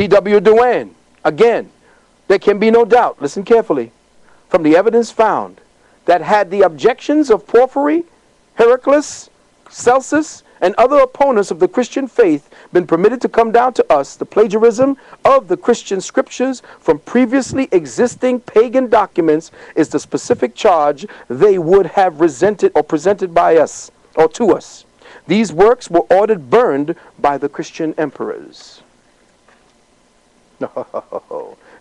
T.W. Darwin, again, there can be no doubt, listen carefully, from the evidence found that had the objections of Porphyry, Heraclius, Celsus, and other opponents of the Christian faith been permitted to come down to us, the plagiarism of the Christian scriptures from previously existing pagan documents is the specific charge they would have resented or presented by us or to us. These works were ordered burned by the Christian emperors.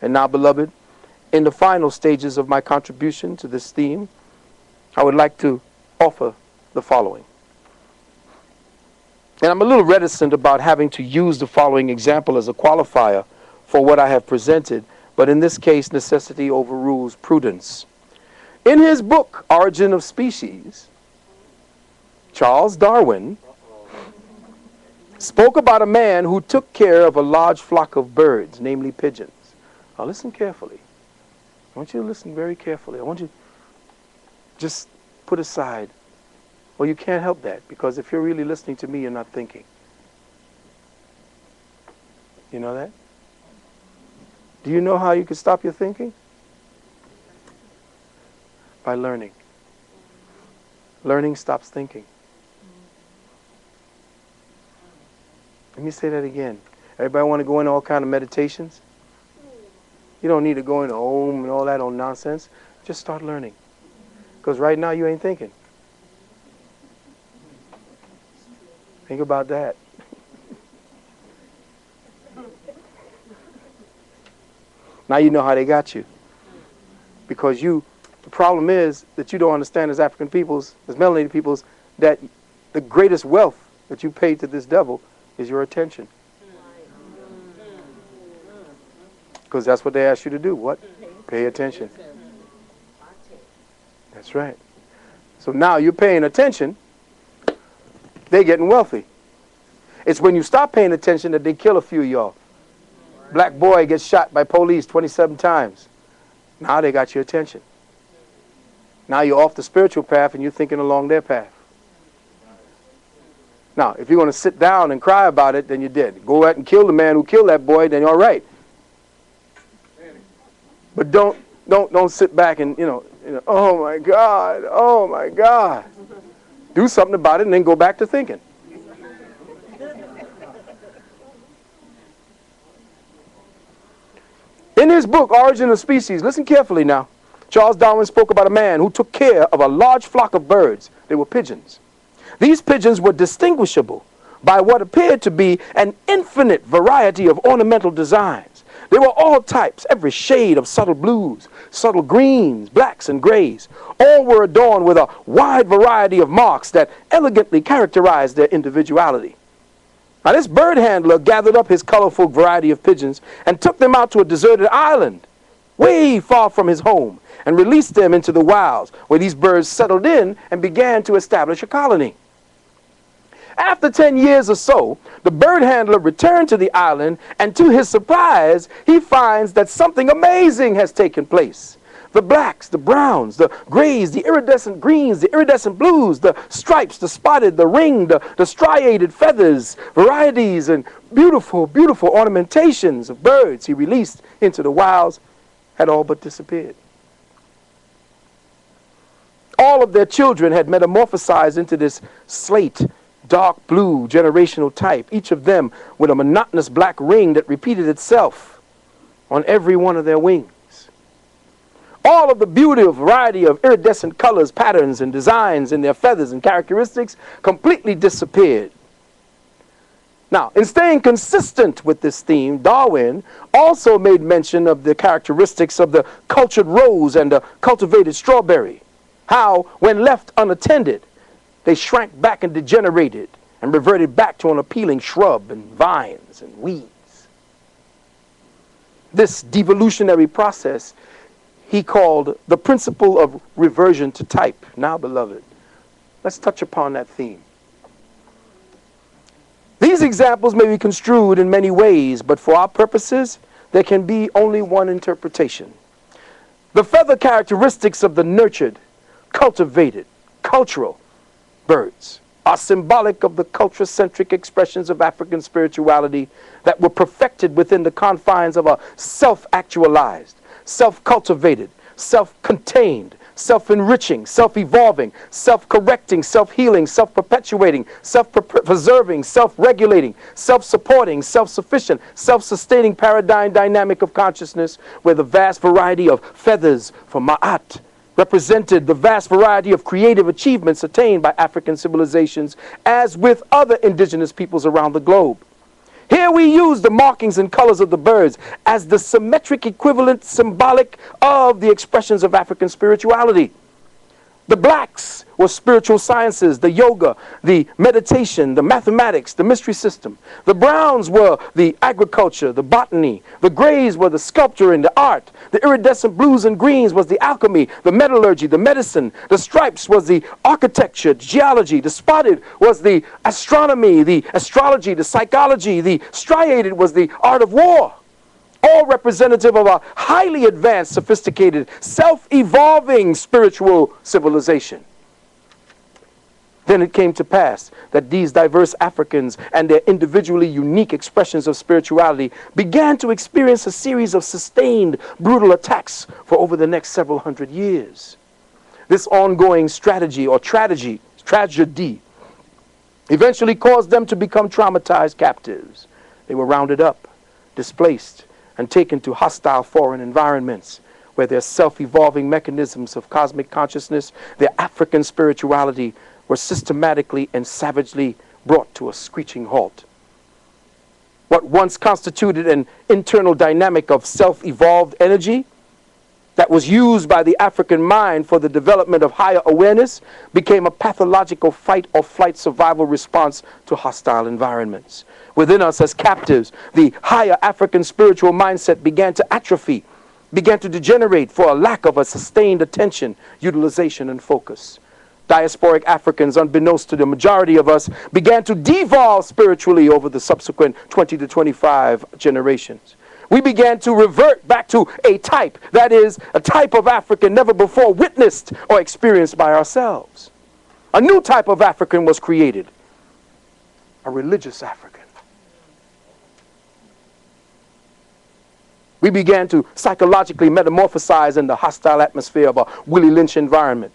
And now, beloved, in the final stages of my contribution to this theme, I would like to offer the following. And I'm a little reticent about having to use the following example as a qualifier for what I have presented, but in this case, necessity overrules prudence. In his book, Origin of Species, Charles Darwin spoke about a man who took care of a large flock of birds, namely pigeons. Now listen carefully. I want you to listen very carefully. I want you to just put aside. Well, you can't help that, because if you're really listening to me, you're not thinking. You know that? Do you know how you can stop your thinking? By learning. Learning stops thinking. Let me say that again. Everybody want to go into all kind of meditations? You don't need to go into Om and all that old nonsense. Just start learning. Because right now you ain't thinking. Think about that. Now you know how they got you. Because the problem is that you don't understand as African peoples, as melanated peoples, that the greatest wealth that you pay to this devil is your attention. Because that's what they ask you to do. What? Pay attention. That's right. So now you're paying attention, they're getting wealthy. It's when you stop paying attention that they kill a few of y'all. Black boy gets shot by police 27 times. Now they got your attention. Now you're off the spiritual path and you're thinking along their path. Now, if you're going to sit down and cry about it, then you're dead. Go out and kill the man who killed that boy, then you're all right. But don't sit back and, oh my God, oh my God. Do something about it and then go back to thinking. In his book, Origin of Species, listen carefully now. Charles Darwin spoke about a man who took care of a large flock of birds. They were pigeons. These pigeons were distinguishable by what appeared to be an infinite variety of ornamental designs. They were all types, every shade of subtle blues, subtle greens, blacks, and grays. All were adorned with a wide variety of marks that elegantly characterized their individuality. Now, this bird handler gathered up his colorful variety of pigeons and took them out to a deserted island, way far from his home, and released them into the wilds, where these birds settled in and began to establish a colony. After 10 years or so, the bird handler returned to the island, and to his surprise, he finds that something amazing has taken place. The blacks, the browns, the grays, the iridescent greens, the iridescent blues, the stripes, the spotted, the ringed, the striated feathers, varieties, and beautiful, beautiful ornamentations of birds he released into the wilds had all but disappeared. All of their children had metamorphosized into this slate, dark blue generational type, each of them with a monotonous black ring that repeated itself on every one of their wings. All of the beauty of variety of iridescent colors, patterns, and designs in their feathers and characteristics completely disappeared. Now, in staying consistent with this theme, Darwin also made mention of the characteristics of the cultured rose and the cultivated strawberry. How, when left unattended, they shrank back and degenerated and reverted back to an appealing shrub and vines and weeds. This devolutionary process he called the principle of reversion to type. Now, beloved, let's touch upon that theme. These examples may be construed in many ways, but for our purposes, there can be only one interpretation. The feather characteristics of the nurtured, cultivated, cultural birds are symbolic of the culture-centric expressions of African spirituality that were perfected within the confines of a self-actualized, self-cultivated, self-contained, self-enriching, self-evolving, self-correcting, self-healing, self-perpetuating, self-preserving, self-regulating, self-supporting, self-sufficient, self-sustaining paradigm dynamic of consciousness, where the vast variety of feathers from Ma'at represented the vast variety of creative achievements attained by African civilizations, as with other indigenous peoples around the globe. Here we use the markings and colors of the birds as the symmetric equivalent symbolic of the expressions of African spirituality. The blacks were spiritual sciences, the yoga, the meditation, the mathematics, the mystery system. The browns were the agriculture, the botany. The grays were the sculpture and the art. The iridescent blues and greens was the alchemy, the metallurgy, the medicine. The stripes was the architecture, geology. The spotted was the astronomy, the astrology, the psychology. The striated was the art of war. All representative of a highly advanced, sophisticated, self-evolving spiritual civilization. Then it came to pass that these diverse Africans and their individually unique expressions of spirituality began to experience a series of sustained, brutal attacks for over the next several hundred years. This ongoing strategy or tragedy eventually caused them to become traumatized captives. They were rounded up, displaced, and taken to hostile foreign environments where their self-evolving mechanisms of cosmic consciousness, their African spirituality, were systematically and savagely brought to a screeching halt. What once constituted an internal dynamic of self-evolved energy that was used by the African mind for the development of higher awareness became a pathological fight or flight survival response to hostile environments. Within us as captives, the higher African spiritual mindset began to atrophy, began to degenerate for a lack of a sustained attention, utilization, and focus. Diasporic Africans, unbeknownst to the majority of us, began to devolve spiritually over the subsequent 20 to 25 generations. We began to revert back to a type, that is, a type of African never before witnessed or experienced by ourselves. A new type of African was created, a religious African. We began to psychologically metamorphosize in the hostile atmosphere of a Willie Lynch environment,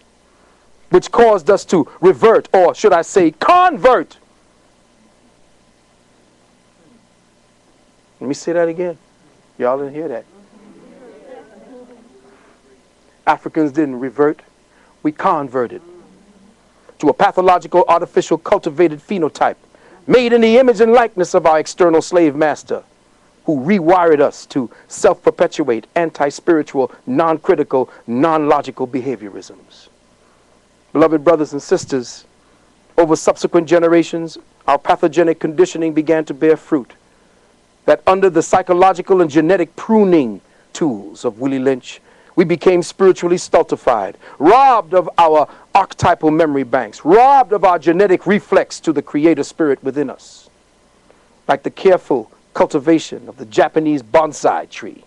which caused us to revert, or should I say convert. Let me say that again. Y'all didn't hear that. Africans didn't revert. We converted to a pathological, artificial, cultivated phenotype made in the image and likeness of our external slave master, who rewired us to self-perpetuate, anti-spiritual, non-critical, non-logical behaviorisms. Beloved brothers and sisters, over subsequent generations, our pathogenic conditioning began to bear fruit. That under the psychological and genetic pruning tools of Willie Lynch, we became spiritually stultified, robbed of our archetypal memory banks, robbed of our genetic reflex to the creator spirit within us. Like the careful cultivation of the Japanese bonsai tree,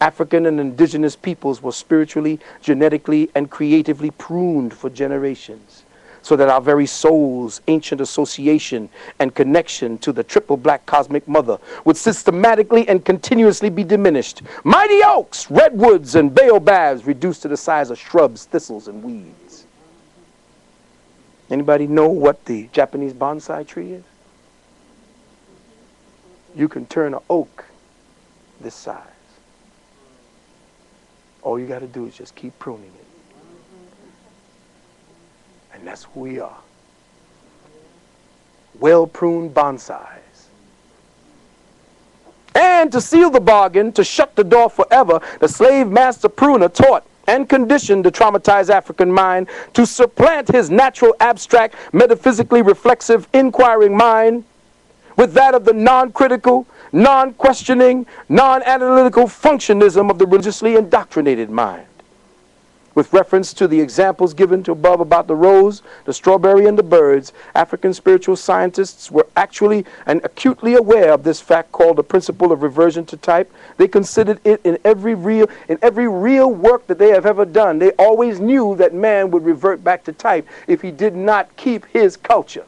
African and indigenous peoples were spiritually, genetically, and creatively pruned for generations, so that our very soul's ancient association and connection to the triple black cosmic mother would systematically and continuously be diminished. Mighty oaks, redwoods, and baobabs reduced to the size of shrubs, thistles, and weeds. Anybody know what the Japanese bonsai tree is? You can turn an oak this size. All you got to do is just keep pruning it. And that's who we are. Well-pruned bonsais. And to seal the bargain, to shut the door forever, the slave master pruner taught and conditioned the traumatized African mind to supplant his natural, abstract, metaphysically reflexive, inquiring mind with that of the non-critical, non-questioning, non-analytical functionism of the religiously indoctrinated mind. With reference to the examples given to above about the rose, the strawberry, and the birds, African spiritual scientists were actually and acutely aware of this fact called the principle of reversion to type. They considered it in every real work that they have ever done. They always knew that man would revert back to type if he did not keep his culture.